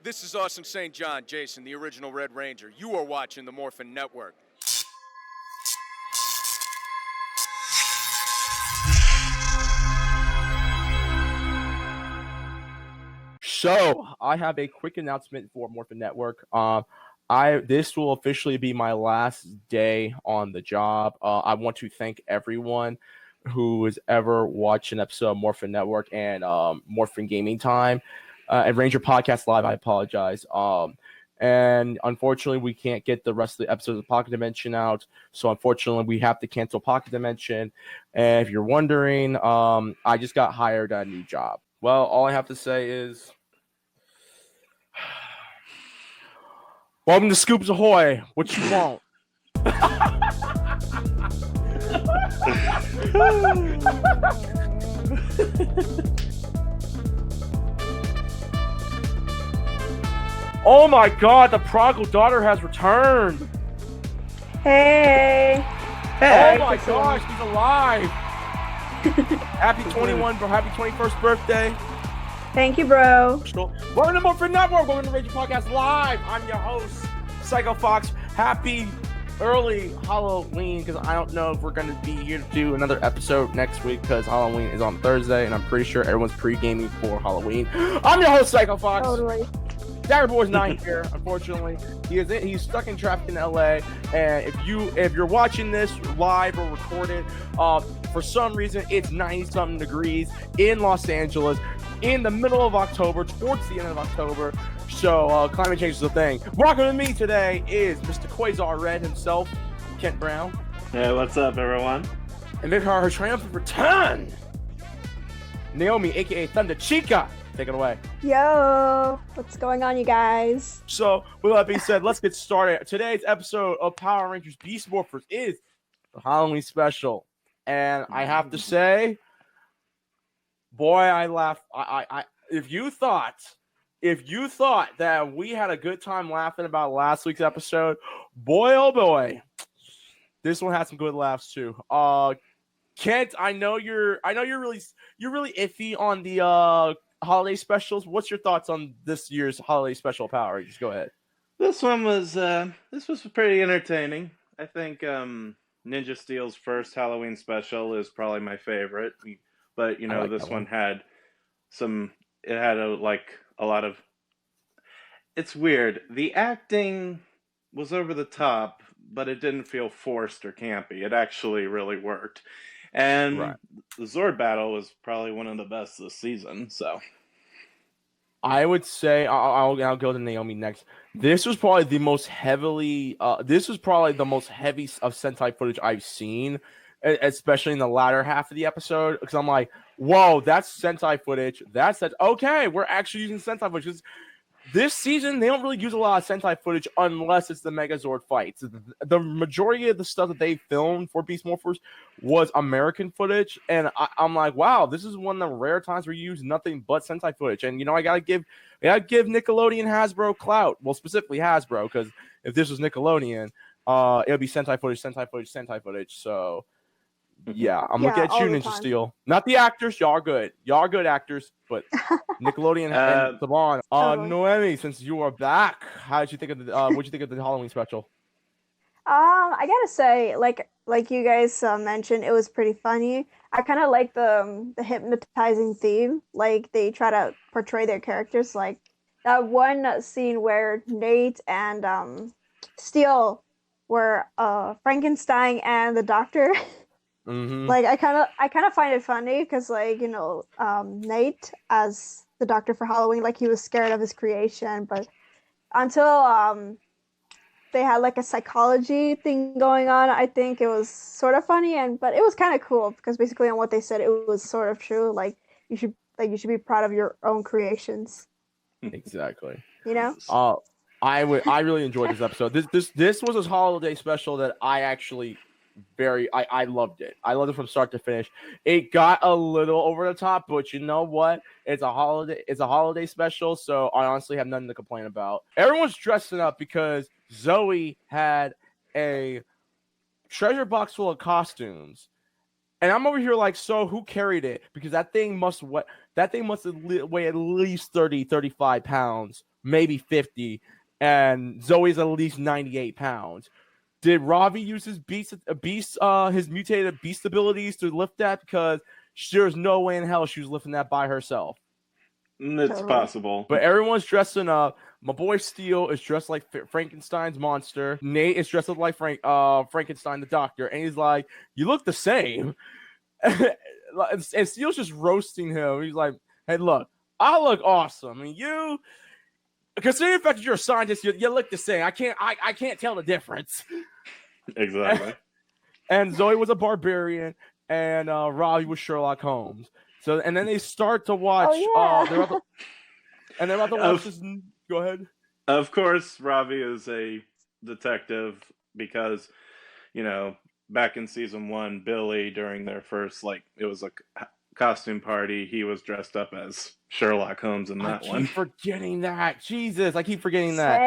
This is Austin St. John, Jason, the original Red Ranger. You are watching the Morphin Network. So, I have a quick announcement for Morphin Network. This will officially be my last day on the job. I want to thank everyone who has ever watched an episode of Morphin Network and Morphin Gaming Time and Ranger Podcast Live. I apologize. And unfortunately, we can't get the rest of the episodes of Pocket Dimension out. So unfortunately, we have to cancel Pocket Dimension. And if you're wondering, I just got hired at a new job. Well, all I have to say is, welcome to Scoops Ahoy. What you want? Oh my God! The prodigal daughter has returned. Hey. Oh my gosh, she's alive. Happy 21st birthday. Thank you, bro. Welcome to Morphin Network. Welcome to Ranger Podcast Live. I'm your host, Psycho Fox. Happy early Halloween, because I don't know if we're going to be here to do another episode next week, because Halloween is on Thursday, and I'm pretty sure everyone's pre-gaming for Halloween. I'm your host, Psycho Fox. Totally. DaggerBoy's not here, unfortunately. He's stuck in traffic in LA. And if you're watching this live or recorded, for some reason it's 90-something degrees in Los Angeles in the middle of October, towards the end of October. So climate change is a thing. Rocking with me today is Mr. Quasar Red himself, Kent Brown. Hey, what's up, everyone? And make her triumphant return, Noemi, aka Thunder Chica. Take it away. Yo, what's going on, you guys? So, with that being said, let's get started. Today's episode of Power Rangers Beast Morphers is the Halloween special. And I have to say, boy, I laughed. If you thought that we had a good time laughing about last week's episode, boy, oh boy, this one had some good laughs too. Kent, I know you're really iffy on the holiday specials. What's your thoughts on this year's holiday special Power Rangers? Go ahead. This one was pretty entertaining. I think Ninja Steel's first Halloween special is probably my favorite. But this one had a lot of. It's weird. The acting was over the top, but it didn't feel forced or campy. It actually really worked. And the Zord battle was probably one of the best this season. So I would say I'll go to Noemi next. This was probably the most heavy of Sentai footage I've seen, especially in the latter half of the episode. Because I'm like, whoa, that's Sentai footage. Okay, we're actually using Sentai footage. 'Cause this season, they don't really use a lot of Sentai footage unless it's the Megazord fights. The majority of the stuff that they filmed for Beast Morphers was American footage, and I'm like, wow, this is one of the rare times where you use nothing but Sentai footage. And I gotta give Nickelodeon Hasbro clout. Well, specifically Hasbro, because if this was Nickelodeon, it would be Sentai footage. So yeah, I'm looking at you, Ninja Steel. Not the actors, y'all are good. Y'all are good actors, but Nickelodeon and Saban. Noemi, since you are back, how did you think of what'd you think of the Halloween special? I gotta say, like you guys mentioned, it was pretty funny. I kind of like the hypnotizing theme. Like they try to portray their characters. Like that one scene where Nate and Steel were Frankenstein and the Doctor. Mm-hmm. Like I kind of find it funny because Nate as the Doctor for Halloween, like he was scared of his creation, but until they had like a psychology thing going on, I think it was sort of funny, but it was kind of cool because basically on what they said, it was sort of true. Like you should be proud of your own creations. Exactly. I really enjoyed this episode. This was a holiday special that I actually I loved it. I loved it from start to finish. It got a little over the top, but you know what? It's a holiday special, so I honestly have nothing to complain about. Everyone's dressing up because Zoe had a treasure box full of costumes. And I'm over here like, so who carried it? Because that thing must weigh at least 30, 35 pounds maybe 50, and Zoe's at least 98 pounds. Did Ravi use his his mutated beast abilities to lift that? Because there's no way in hell she was lifting that by herself. It's possible. But everyone's dressing up. My boy Steele is dressed like Frankenstein's monster. Nate is dressed up like Frankenstein the doctor. And he's like, you look the same. And Steele's just roasting him. He's like, hey, look, I look awesome. I mean, you, considering the fact that you're a scientist, you look the same. I can't tell the difference. Exactly. And Zoe was a barbarian, and Ravi was Sherlock Holmes. So, and then they start to watch. They're about to watch this. Go ahead. Of course, Ravi is a detective because, back in season 1, Billy, during their first, it was a costume party, he was dressed up as Sherlock Holmes in that one. I keep forgetting that. Jesus, I keep forgetting that.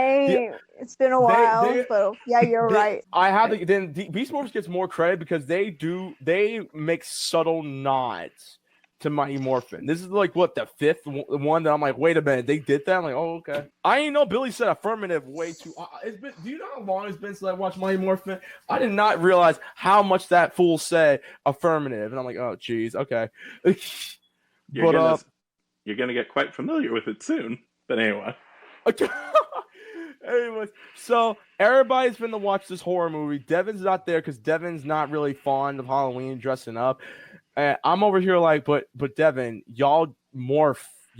It's been a while, but yeah, you're right. Then Beast Morphers gets more credit because they make subtle nods to Mighty Morphin. This is the 5th one that I'm like, wait a minute, they did that? I'm like, oh, okay. I didn't know Billy said affirmative way too. Do you know how long it's been since I watched Mighty Morphin? I did not realize how much that fool said affirmative, and I'm like, oh, geez, okay. You're gonna get quite familiar with it soon. But anyway. Anyways, so everybody's been to watch this horror movie. Devin's not there because Devin's not really fond of Halloween dressing up. I'm over here but Devin, y'all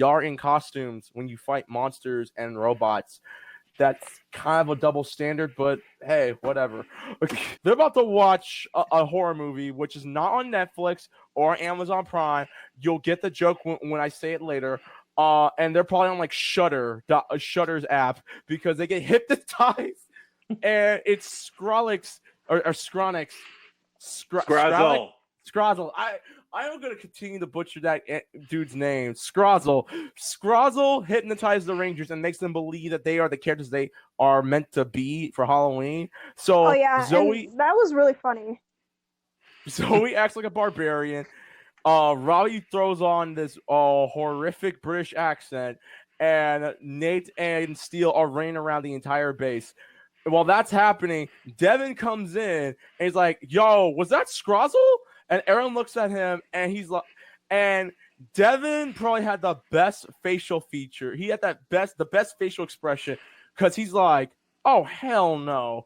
are in costumes when you fight monsters and robots. That's kind of a double standard, but hey, whatever. They're about to watch a horror movie, which is not on Netflix or Amazon Prime. You'll get the joke when I say it later. And they're probably on Shudder's app because they get hypnotized, and it's Skronix or Skronix. Scrozzle. I am going to continue to butcher that dude's name. Scrozzle. Scrozzle hypnotizes the Rangers and makes them believe that they are the characters they are meant to be for Halloween. So Zoe, that was really funny. Zoe acts like a barbarian. Robbie throws on this horrific British accent, and Nate and Steele are running around the entire base. While that's happening, Devin comes in and he's like, "Yo, was that Scrozzle?" And Aaron looks at him and he's like, and Devin probably had the best facial feature. He had the best facial expression because he's like, "Oh, hell no."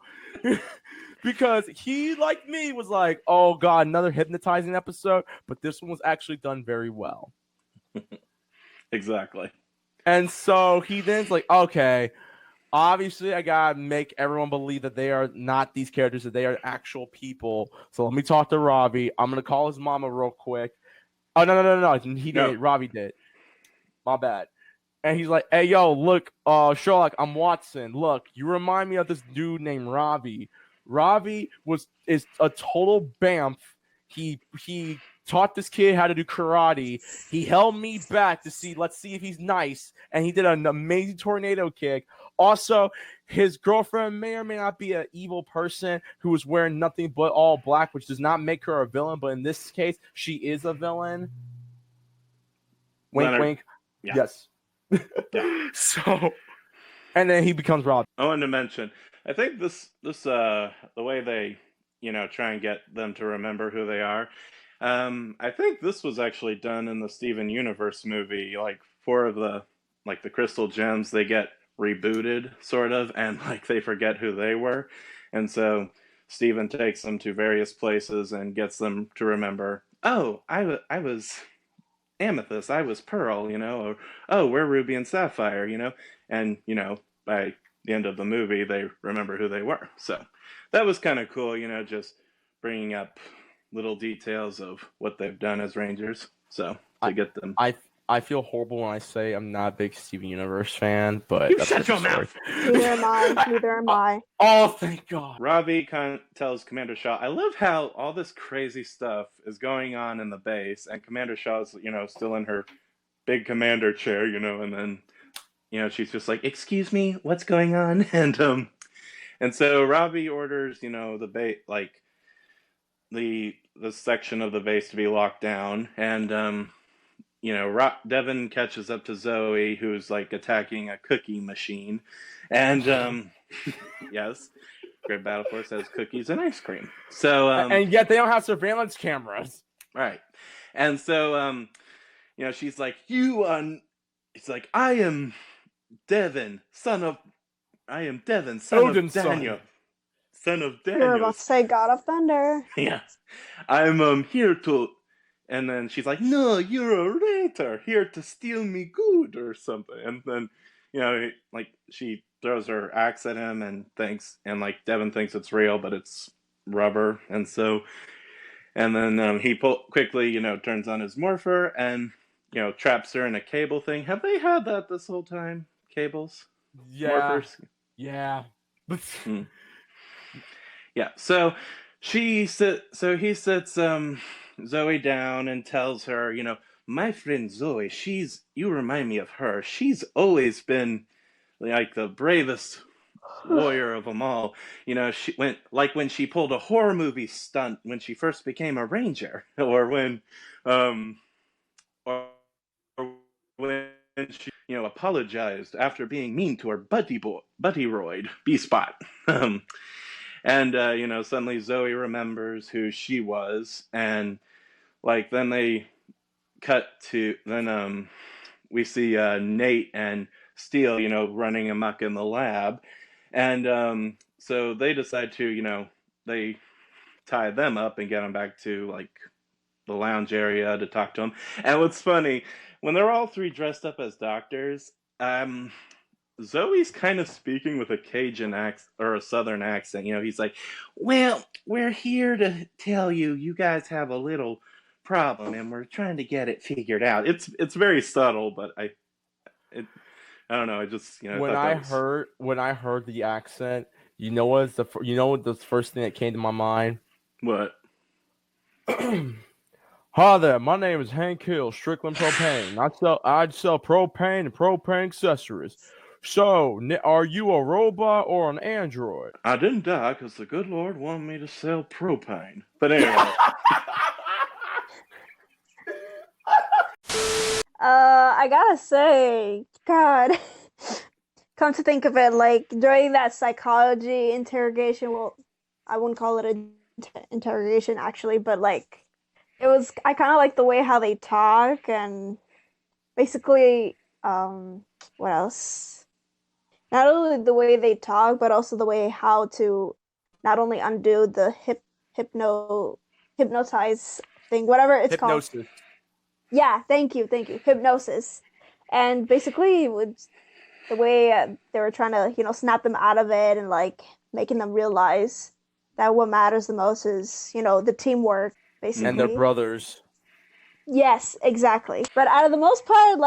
Because he, like me, was like, "Oh God, another hypnotizing episode." But this one was actually done very well. Exactly. And so he then's like, "Okay, obviously I gotta make everyone believe that they are not these characters, that they are actual people. So let me talk to Robbie. I'm gonna call his mama real quick." Oh no. He did. No. Robbie did. My bad. And he's like, "Hey, yo, look, Sherlock, I'm Watson. Look, you remind me of this dude named Robbie. Ravi is a total bamf. He taught this kid how to do karate. He held me back let's see if he's nice, and he did an amazing tornado kick. Also, his girlfriend may or may not be an evil person who is wearing nothing but all black, which does not make her a villain, but in this case, she is a villain." Wink, Leonard. wink. Yeah. Yes. Yeah. So, and then he becomes Rob. I wanted to mention, I think this the way they, try and get them to remember who they are. I think this was actually done in the Steven Universe movie. 4 of the crystal gems, they get rebooted sort of, and they forget who they were. And so Steven takes them to various places and gets them to remember, "Oh, I was Amethyst, I was Pearl, or, oh, we're Ruby and Sapphire, and, by the end of the movie, they remember who they were. So that was kind of cool, just bringing up little details of what they've done as Rangers. So to get them. I feel horrible when I say I'm not a big Steven Universe fan, but You shut your mouth. Neither am I. Oh, thank God. Ravi tells Commander Shaw, I love how all this crazy stuff is going on in the base, and Commander Shaw's, still in her big commander chair, and then, she's just like, "Excuse me, what's going on?" And so Ravi orders, the base, the section of the base to be locked down, and Devin catches up to Zoe, who's like attacking a cookie machine, and yes, Great Battle Force has cookies and ice cream. So and yet they don't have surveillance cameras. Right, and so she's like, it's like, I am Devin, son of Daniel. Son of Daniel. You're about to say God of Thunder. Yeah. I'm here to... And then she's like, no, you're a traitor, here to steal me good or something. And then, she throws her axe at him and Devin thinks it's real, but it's rubber. And so, and then he quickly, turns on his morpher and, traps her in a cable thing. Have they had that this whole time? Cables? Yeah. Morphers? Yeah. Yeah. So he sits Zoe down and tells her, my friend Zoe, you remind me of her. She's always been like the bravest warrior of them all. She went like when she pulled a horror movie stunt when she first became a ranger, or when when she apologized after being mean to her buddy roid B-Spot. And suddenly Zoe remembers who she was, and then they cut to we see Nate and Steele running amok in the lab, and so they decide to they tie them up and get them back to the lounge area to talk to them. And what's funny, when they're all three dressed up as doctors, Zoe's kind of speaking with a Cajun accent or a Southern accent. He's like, well, we're here to tell you guys have a little problem and we're trying to get it figured out. It's very subtle, but I don't know. I just when I heard the accent, what the first thing that came to my mind? What? Hi there, my name is Hank Hill, Strickland Propane. I sell propane and propane accessories. So, are you a robot or an android? I didn't die because the good Lord wanted me to sell propane. But anyway. I gotta say, God, come to think of it, during that psychology interrogation, well, I wouldn't call it an interrogation actually, but it was, I kind of like the way how they talk, and basically, what else? Not only the way they talk, but also the way how to not only undo the hypnotize thing, whatever it's Hypnosis. called. Yeah, thank you. Hypnosis. And basically, with the way they were trying to, snap them out of it and making them realize that what matters the most is, the teamwork, basically. And their brothers. Yes, exactly. But out of the most part,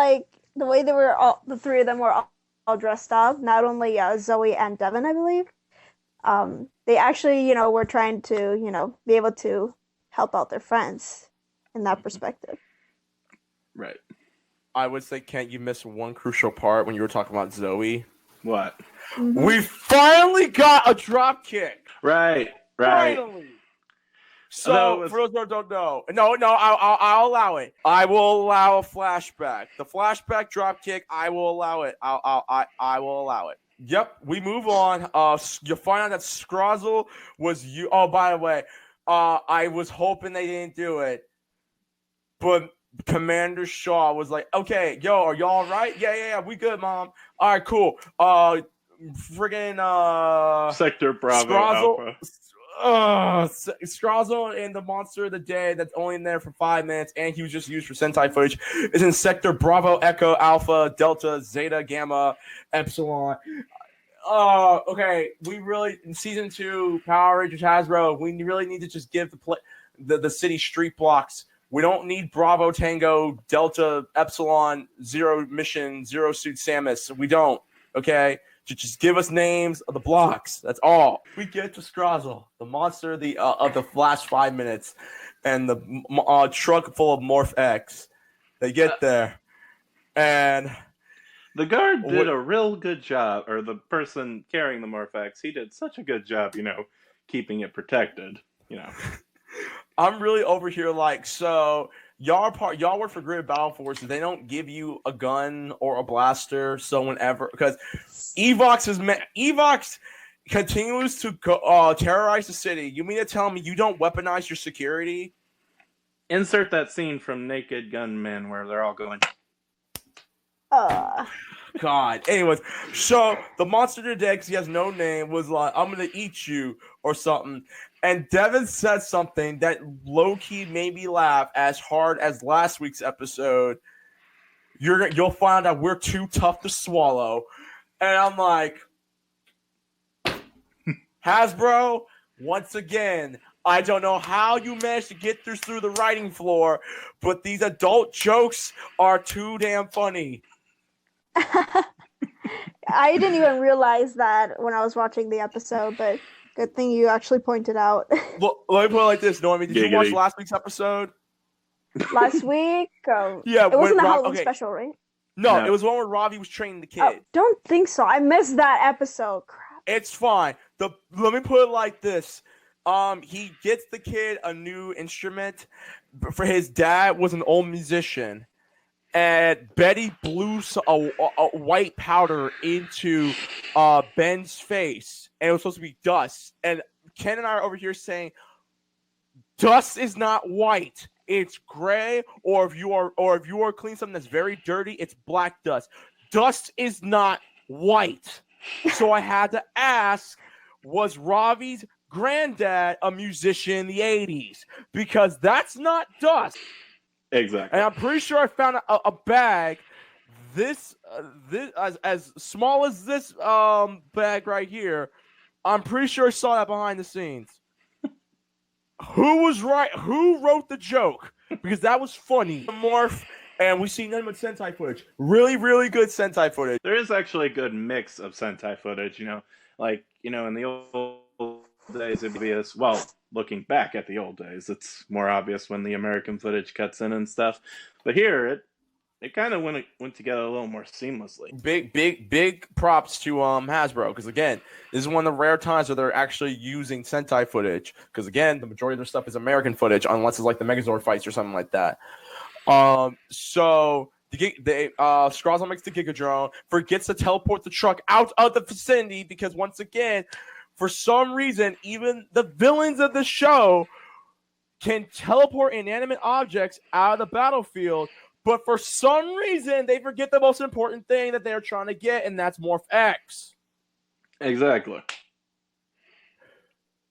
the way the three of them were all dressed up, not only Zoe and Devin, I believe, they actually, were trying to, be able to help out their friends in that perspective. Right. I would say, Kent, you missed one crucial part when you were talking about Zoe. What? Mm-hmm. We finally got a drop kick. Right. Finally. So, for those who don't know, I'll allow it. I will allow a flashback. The flashback drop kick, I will allow it. I will allow it. Yep, we move on. You find out that Scrozzle was you. Oh, by the way, I was hoping they didn't do it, but Commander Shaw was like, "Okay, yo, are y'all all right? Yeah, we good, Mom. All right, cool. Friggin' Sector Bravo Scrozzle, Alpha. Scrozzle and the monster of the day that's only in there for 5 minutes, and he was just used for Sentai footage, is in Sector Bravo, Echo, Alpha, Delta, Zeta, Gamma, Epsilon. Okay, we really, in Season 2, Power Rangers Hasbro, we really need to just give the city street blocks. We don't need Bravo, Tango, Delta, Epsilon, Zero Mission, Zero Suit Samus. We don't, okay? Just give us names of the blocks. That's all. We get to Scrozzle, the monster of the last 5 minutes, and the truck full of Morph X. They get there, and the guard did a real good job, or the person carrying the Morph X, he did such a good job, keeping it protected, I'm really over here so y'all work for Grid Battle Force. They don't give you a gun or a blaster. So whenever, because Evox continues to terrorize the city. You mean to tell me you don't weaponize your security? Insert that scene from Naked Gunman where they're all going. God. Anyways, so the monster today, because he has no name, was like, "I'm gonna eat you" or something. And Devin said something that low-key made me laugh as hard as last week's episode. You'll find out we're too tough to swallow. And I'm like, Hasbro, once again, I don't know how you managed to get this through the writing floor, but these adult jokes are too damn funny. I didn't even realize that when I was watching the episode, but good thing you actually pointed out. Look, let me put it like this, Noemi. Did you watch last week's episode? Last week? Yeah, it wasn't the Halloween special, right? No, it was one where Ravi was training the kid. Oh, don't think so. I missed that episode. Crap. It's fine. Let me put it like this. He gets the kid a new instrument. For his dad was an old musician. And Betty blew a white powder into Ben's face, and it was supposed to be dust. And Ken and I are over here saying, dust is not white; it's gray. Or if you are cleaning something that's very dirty, it's black dust. Dust is not white. So I had to ask, was Ravi's granddad a musician in the 80s? Because that's not dust. Exactly. And I'm pretty sure I found a bag this as small as this bag right here. I'm pretty sure I saw that behind the scenes. Who was right? Who wrote the joke? Because that was funny. Morph, and we see nothing but Sentai footage. Really, really good Sentai footage. There is actually a good mix of Sentai footage, in the old days, it'd be looking back at the old days, it's more obvious when the American footage cuts in and stuff. But here, it kind of went together a little more seamlessly. Big props to Hasbro, because again, this is one of the rare times where they're actually using Sentai footage. Because again, the majority of their stuff is American footage, unless it's like the Megazord fights or something like that. So Scrawls makes the Gigadrone, forgets to teleport the truck out of the vicinity because once again, for some reason, even the villains of the show can teleport inanimate objects out of the battlefield, but for some reason, they forget the most important thing that they're trying to get, and that's Morph X. Exactly.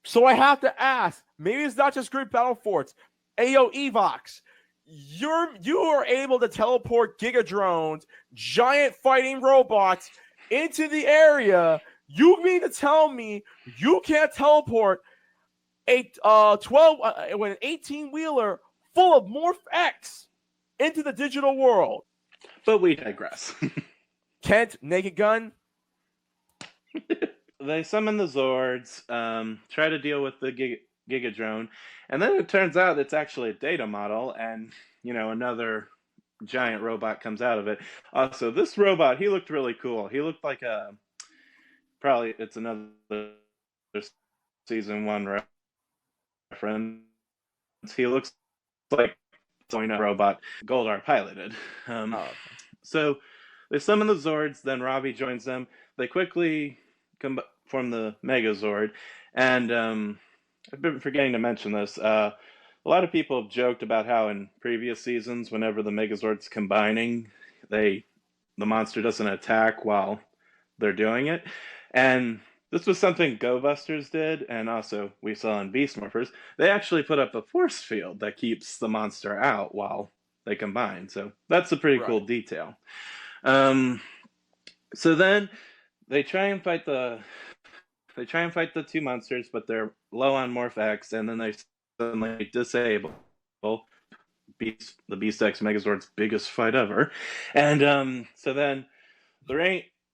So I have to ask, maybe it's not just Grid Battle Force. Ayo, Evox, you are able to teleport Gigadrones, giant fighting robots, into the area. You mean to tell me you can't teleport an 18-wheeler full of Morph X into the digital world? But we digress. Kent, Naked Gun. They summon the Zords, try to deal with the Gigadrone, and then it turns out it's actually a data model, and another giant robot comes out of it. Also, this robot, he looked really cool. He looked like probably it's another season 1 reference. He looks like a robot Goldar piloted. So they summon the Zords, then Ravi joins them. They quickly form the Megazord, and I've been forgetting to mention this. A lot of people have joked about how in previous seasons, whenever the Megazord's combining, the monster doesn't attack while they're doing it. And this was something Go Busters did, and also we saw in Beast Morphers. They actually put up a force field that keeps the monster out while they combine. So that's a pretty cool detail. So then they try and fight the two monsters, but they're low on Morph X, and then they suddenly disable the Beast X Megazord's biggest fight ever. And so then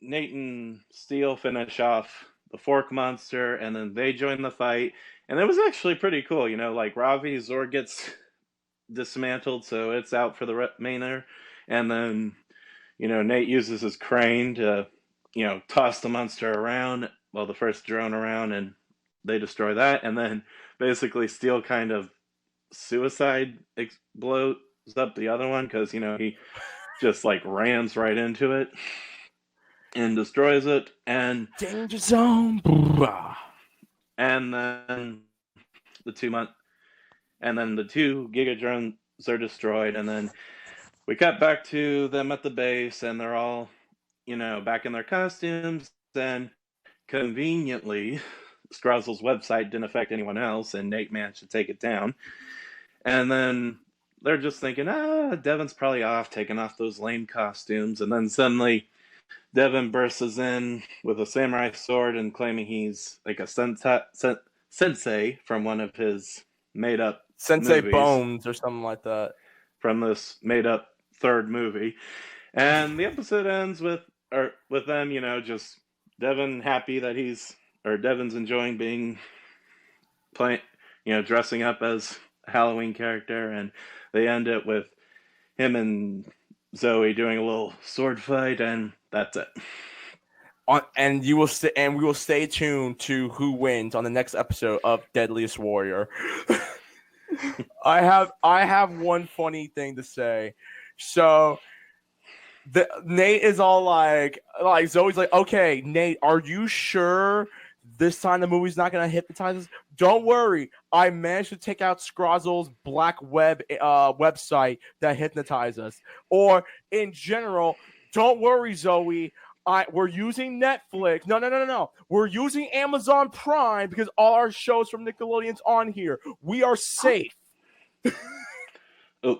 Nate and Steel finish off the Fork monster, and then they join the fight. And it was actually pretty cool, like Ravi's Zord gets dismantled, so it's out for the remainder. And then, Nate uses his crane to, toss the monster around, the first drone around, and they destroy that. And then basically Steel kind of suicide up the other one because he just like rams right into it and destroys it, and Danger zone. and then the 2 month, and then the 2 Gigadrones are destroyed, and then we cut back to them at the base, and they're all back in their costumes, and conveniently, Scrozzle's website didn't affect anyone else, and Nate managed to take it down. And then they're just thinking, Devon's probably off, taking off those lame costumes. And then suddenly, Devon bursts in with a samurai sword and claiming he's like a sensei from one of his made-up Sensei movies, Bones or something like that. from this made-up third movie. And the episode ends with them, just Devon happy that Devon's enjoying dressing up as a Halloween character, and they end it with him and Zoe doing a little sword fight, and that's it. And we will stay tuned to who wins on the next episode of Deadliest Warrior. I have one funny thing to say. So Nate is all like Zoe's like, okay, Nate, are you sure this time the movie's not gonna hypnotize us? Don't worry, I managed to take out Scrozzle's black web website that hypnotizes us. Or in general, don't worry, Zoe. We're using Netflix. No. We're using Amazon Prime because all our shows from Nickelodeon's on here. We are safe. Oh,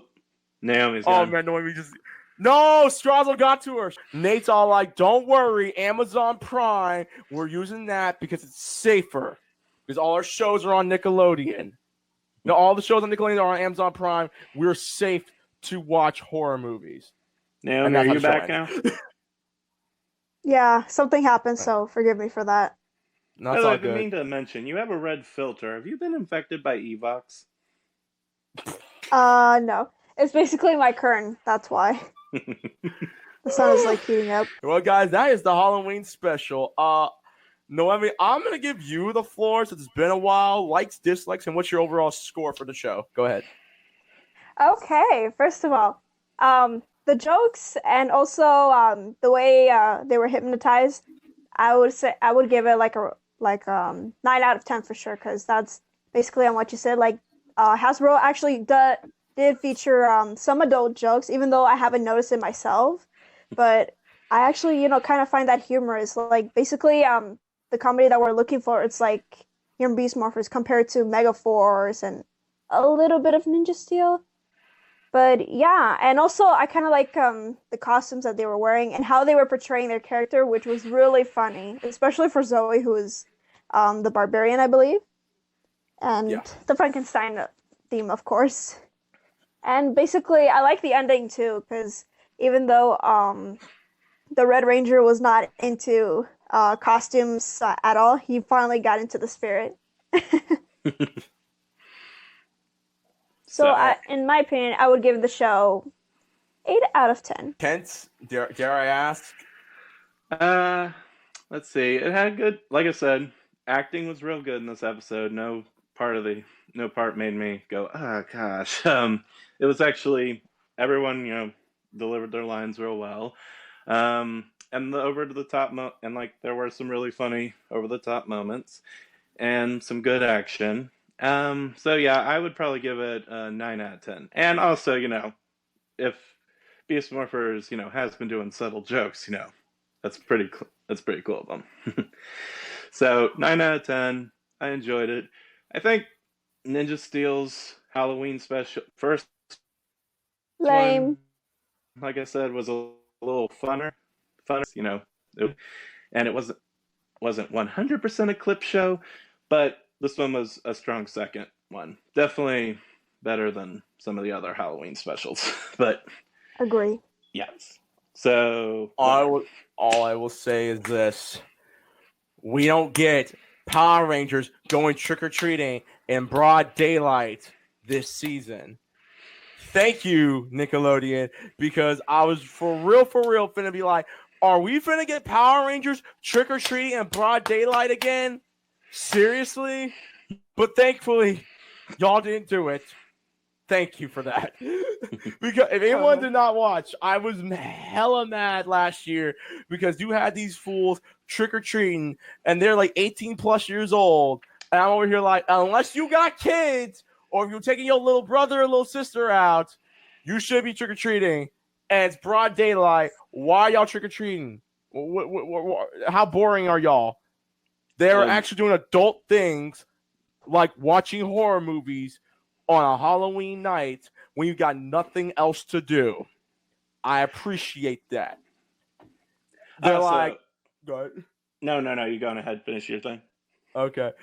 Naomi's Oh gone. man, Noemi just. No, Strazzle got to her. Nate's all like, don't worry, Amazon Prime, we're using that because it's safer. Because all our shows are on Nickelodeon. No, all the shows on Nickelodeon are on Amazon Prime. We're safe to watch horror movies. Naomi, are you back now? Yeah, something happened, so forgive me for that. No, it's all I've been good. meaning to mention, you have a red filter. Have you been infected by Evox? No. It's basically my curtain, that's why. The sun is like heating up. Well, guys, that is the Halloween special. Noemi, I'm going to give you the floor since it's been a while. Likes, dislikes, and what's your overall score for the show? Go ahead. Okay, first of all, the jokes and also the way they were hypnotized, I would give it like a 9 out of 10 for sure, because that's basically on what you said. Like Hasbro actually did feature some adult jokes, even though I haven't noticed it myself. But I actually, kind of find that humorous. Like basically, the comedy that we're looking for, it's like here in Beast Morphers compared to Mega Force and a little bit of Ninja Steel. But yeah, and also I kind of like the costumes that they were wearing and how they were portraying their character, which was really funny, especially for Zoe, who is the barbarian, I believe, and the Frankenstein theme, of course. And basically, I like the ending too, because even though the Red Ranger was not into costumes at all, he finally got into the spirit. So, in my opinion, I would give the show 8 out of 10. Kent, dare I ask? Let's see. It had good, like I said, acting was real good in this episode. No part made me go, oh gosh. It was actually everyone, delivered their lines real well. And the over to the top and like there were some really funny over the top moments and some good action. So yeah, I would probably give it a 9 out of 10. And also, if Beast Morphers, has been doing subtle jokes, that's pretty cool of them. So 9 out of 10. I enjoyed it. I think Ninja Steel's Halloween special first Lame. one, like I said, was a little funner, and it wasn't 100% a clip show, but this one was a strong second one. Definitely better than some of the other Halloween specials, but Agree. yes. So All I will say is this: we don't get Power Rangers going trick-or-treating in broad daylight this season. Thank you, Nickelodeon, because I was for real finna be like, are we finna get Power Rangers trick-or-treating in broad daylight again? Seriously? But thankfully, y'all didn't do it. Thank you for that. Because if anyone did not watch, I was hella mad last year because you had these fools trick-or-treating and they're like 18 plus years old. And I'm over here like, unless you got kids or if you're taking your little brother or little sister out, you should be trick-or-treating. And it's broad daylight. Why are y'all trick-or-treating? How boring are y'all? They're actually doing adult things like watching horror movies on a Halloween night when you got nothing else to do. I appreciate that. They're like, go ahead. No, you go on ahead, finish your thing. Okay.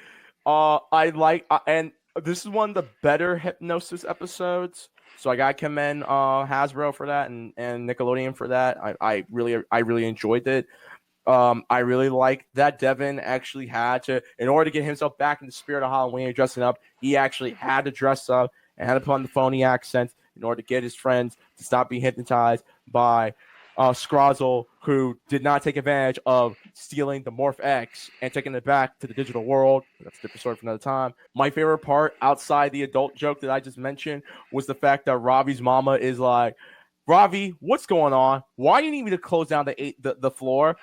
I like, and this is one of the better Hypnosis episodes. So I got to commend Hasbro for that and Nickelodeon for that. I really enjoyed it. I really like that Devin actually had to, in order to get himself back in the spirit of Halloween and dressing up, he actually had to dress up and had to put on the phony accent in order to get his friends to stop being hypnotized by Scrozzle, who did not take advantage of stealing the Morph X and taking it back to the digital world. That's a different story for another time. My favorite part, outside the adult joke that I just mentioned, was the fact that Ravi's mama is like, Ravi, what's going on? Why do you need me to close down the floor?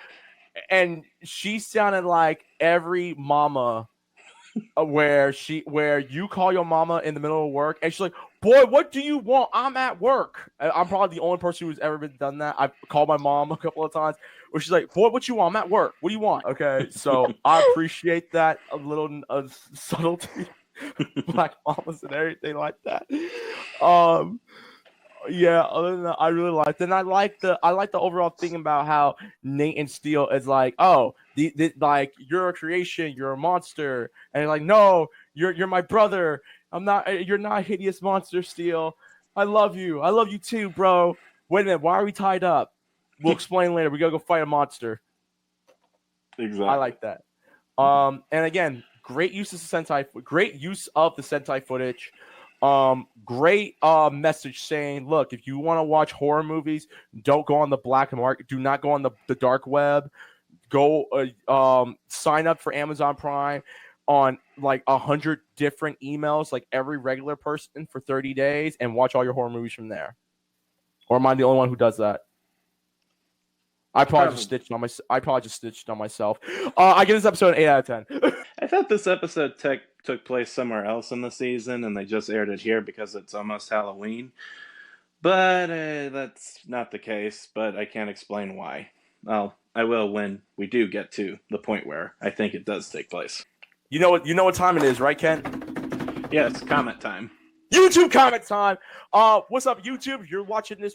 And she sounded like every mama where you call your mama in the middle of work and she's like, boy, what do you want? I'm at work. I'm probably the only person who's ever been done that. I've called my mom a couple of times where she's like, boy, what you want? I'm at work. What do you want? Okay, so I appreciate that a little subtlety. Black mamas and everything like that. Yeah, other than that, I really liked it. And I like the overall thing about how Nate and Steele is like, oh, like you're a creation, you're a monster, and they're like, no, you're my brother. You're not a hideous monster, Steele. I love you too, bro. Wait a minute, why are we tied up? We'll explain later. We gotta go fight a monster. Exactly. I like that. And again, great use of the Sentai footage. Great message saying, look, if you want to watch horror movies, don't go on the black market. Do not go on the dark web. Go sign up for Amazon Prime on like 100 different emails, like every regular person, for 30 days and watch all your horror movies from there. Or am I the only one who does that? I probably just stitched on myself. I give this episode an 8 out of 10. I thought this episode took place somewhere else in the season, and they just aired it here because it's almost Halloween. But that's not the case, but I can't explain why. Well, I will when we do get to the point where I think it does take place. You know what time it is, right, Ken? Yes, comment time. YouTube comment time. What's up, YouTube? If you're watching this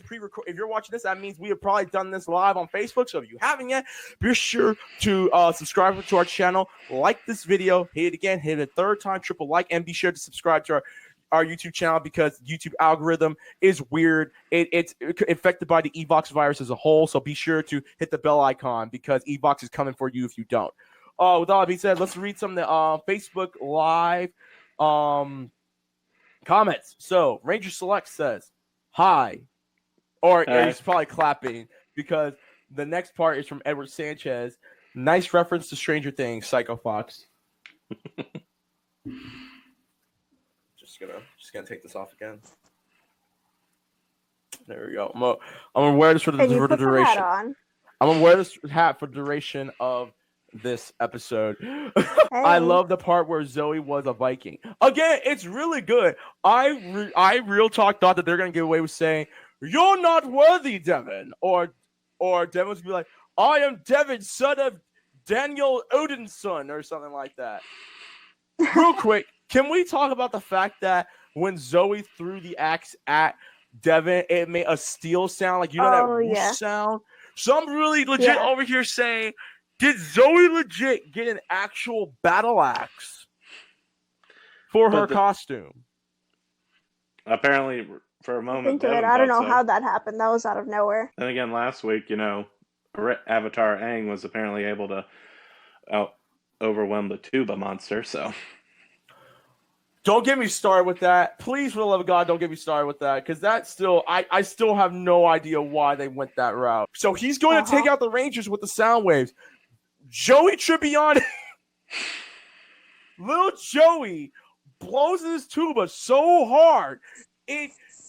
that means we have probably done this live on Facebook. So if you haven't yet, be sure to subscribe to our channel, like this video, hit it again, hit it a third time, triple like, and be sure to subscribe to our YouTube channel because YouTube algorithm is weird. It's affected by the Evox virus as a whole. So be sure to hit the bell icon because Evox is coming for you if you don't. With all that being said, let's read some of the Facebook Live comments. So Ranger Select says, hi. Or he's probably clapping because the next part is from Edward Sanchez. Nice reference to Stranger Things, Psycho Fox. Just gonna take this off again. There we go. I'm gonna wear this for the duration. I'm gonna wear this hat for the duration of this episode. Hey. I love the part where Zoe was a Viking. Again, it's really good. I real talk thought that they're gonna get away with saying, "You're not worthy, Devin," or Devin's gonna be like, "I am Devin, son of Daniel Odinson," or something like that. Real quick, can we talk about the fact that when Zoe threw the axe at Devin, it made a steel sound, like that whoosh sound? So I'm really legit over here saying, did Zoe legit get an actual battle axe for her costume? Apparently, for a moment, I don't know how that happened. That was out of nowhere. And again, last week, Avatar Aang was apparently able to overwhelm the tuba monster. So don't get me started with that. Please, for the love of God, don't get me started with that, because that still, I still have no idea why they went that route. So he's going to take out the Rangers with the sound waves. Joey Tribbiani, little Joey, blows his tuba so hard,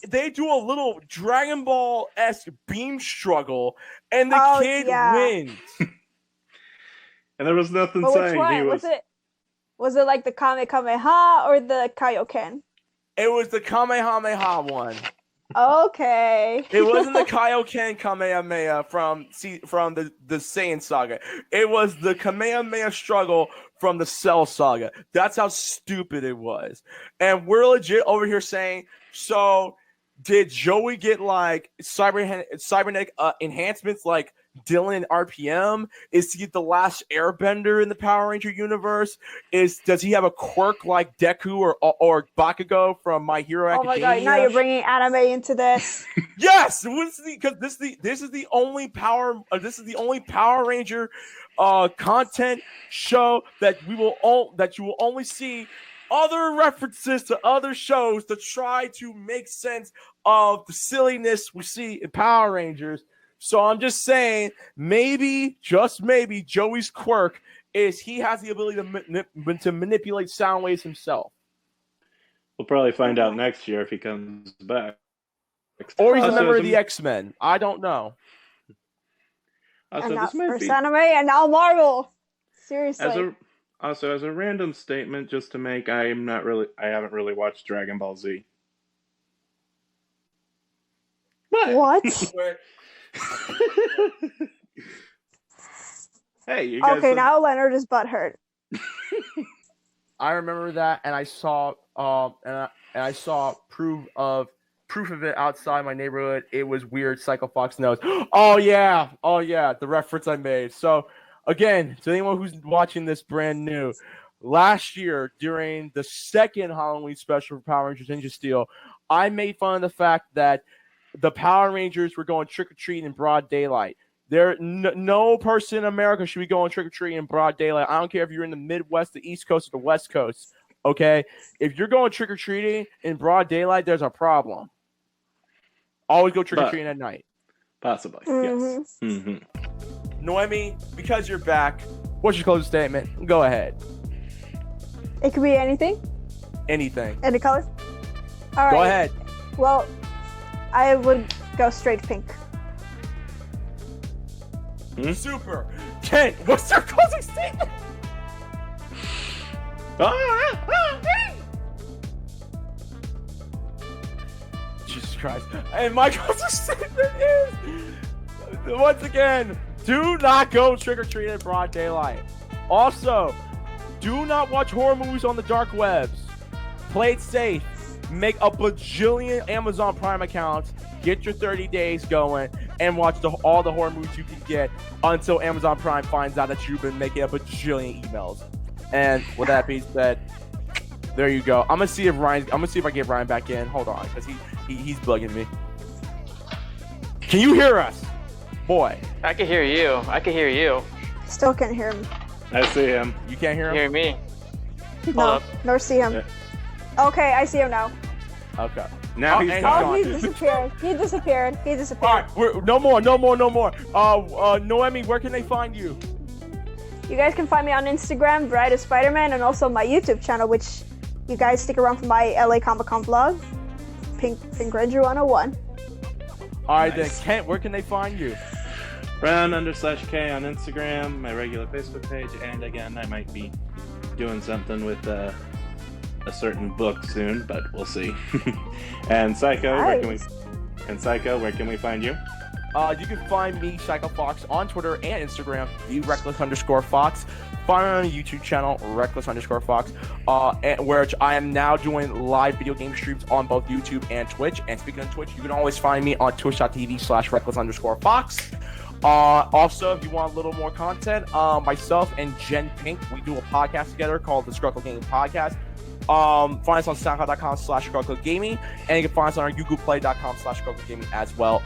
they do a little Dragon Ball-esque beam struggle, and the kid wins. And there was nothing But saying which one? he was. Was it like the Kamehameha or the Kaioken? It was the Kamehameha one. Okay. It wasn't the Kaioken Kamehameha from the Saiyan saga. It was the Kamehameha struggle from the Cell saga. That's how stupid it was. And we're legit over here saying, so did Joey get like cybernetic enhancements like Dylan and RPM? Is he the last airbender in the Power Ranger universe? Does he have a quirk like Deku or Bakugo from My Hero Academia? Oh my god, now you're bringing anime into this. Yes, because this is the only Power Ranger content show that you will only see other references to other shows to try to make sense of the silliness we see in Power Rangers. So I'm just saying, maybe, just maybe, Joey's quirk is he has the ability to manipulate sound waves himself. We'll probably find out next year if he comes back. Or he's a member of the X-Men. I don't know. And not first anime, and now Marvel. Seriously. As a random statement, just to make, I haven't really watched Dragon Ball Z. What? Hey, you guys. Okay, now Leonard is butthurt. I remember that, and I saw I saw proof of it outside my neighborhood. It was weird. Psycho Fox knows. Oh yeah, the reference I made. So again, to anyone who's watching this brand new, last year during the second Halloween special for Power Rangers Ninja Steel, I made fun of the fact that the Power Rangers were going trick-or-treating in broad daylight. No person in America should be going trick-or-treating in broad daylight. I don't care if you're in the Midwest, the East Coast, or the West Coast. Okay? If you're going trick-or-treating in broad daylight, there's a problem. Always go trick-or-treating at night. Possibly, yes. Mm-hmm. Noemi, because you're back, what's your closing statement? Go ahead. It could be anything? Anything. Any color? All right. Go ahead. Well, I would go straight pink. Super. Kent, what's your closing statement? Jesus Christ. And my closing statement is, once again, do not go trick-or-treating in broad daylight. Also, do not watch horror movies on the dark webs. Play it safe. Make a bajillion Amazon Prime accounts, get your 30 days going, and watch all the horror movies you can get until Amazon Prime finds out that you've been making a bajillion emails. And with that being said, there you go. I'm gonna see if I get Ryan back in. Hold on, because he's bugging me. Can you hear us, boy? I can hear you. Still can't hear him. I see him. You can't hear him? Hear me? No, nor see him. Yeah. Okay, I see him now. Okay. Now he's gone. Oh, he disappeared. He disappeared. All right, no more. Noemi, where can they find you? You guys can find me on Instagram, Bride of Spider-Man, and also my YouTube channel, which you guys stick around for my LA Comic Con vlog, Pink Ranger 101. All right, Nice. then, Kent, where can they find you? Brown_K on Instagram, my regular Facebook page, and again, I might be doing something with a certain book soon, but we'll see. And Psycho, Nice. where can we find you? You can find me, Psycho Fox, on Twitter and Instagram, @Reckless_Fox. Find me on the YouTube channel, Reckless_Fox, where I am now doing live video game streams on both YouTube and Twitch. And speaking of Twitch, you can always find me on twitch.tv/Reckless_Fox. Also, if you want a little more content, myself and Jen Pink, we do a podcast together called the Scruckle Gaming Podcast. Find us on soundcloud.com/ScruckleGaming, and you can find us on our googleplay.com/ScruckleGaming as well.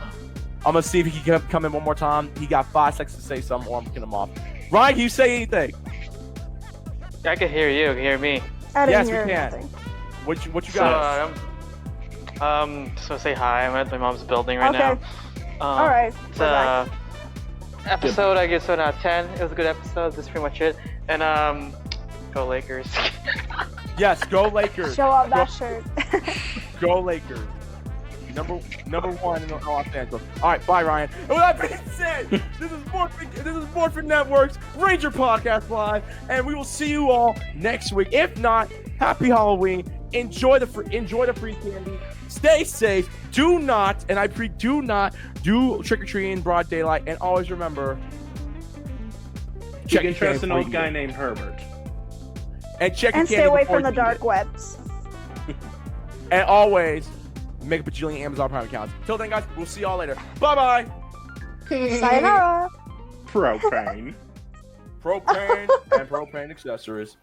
I'm gonna see if he can come in one more time. He got 5 seconds to say something, or I'm kicking him off. Ryan, can you say anything? I can hear you. Can you hear me? I didn't Yes, hear we can. nothing. What you got? Just wanna say hi. I'm at my mom's building right Okay. now. All right. It's We're back. episode, I guess 7 out of 10. It was a good episode. That's pretty much it. And go Lakers. Yes, go Lakers. Show off that shirt. Go Lakers. Number one in Los Angeles. All right, bye, Ryan. And with that being said, this is Morphin Network's Ranger Podcast Live, and we will see you all next week. If not, happy Halloween. Enjoy the free candy. Stay safe. Do not do trick or treating in broad daylight. And always remember, You can trust an old guy named Herbert. And stay away from the dark webs. And always make a bajillion Amazon Prime accounts. Till then, guys, we'll see y'all later. Bye-bye. Sayonara. Propane. Propane and propane accessories.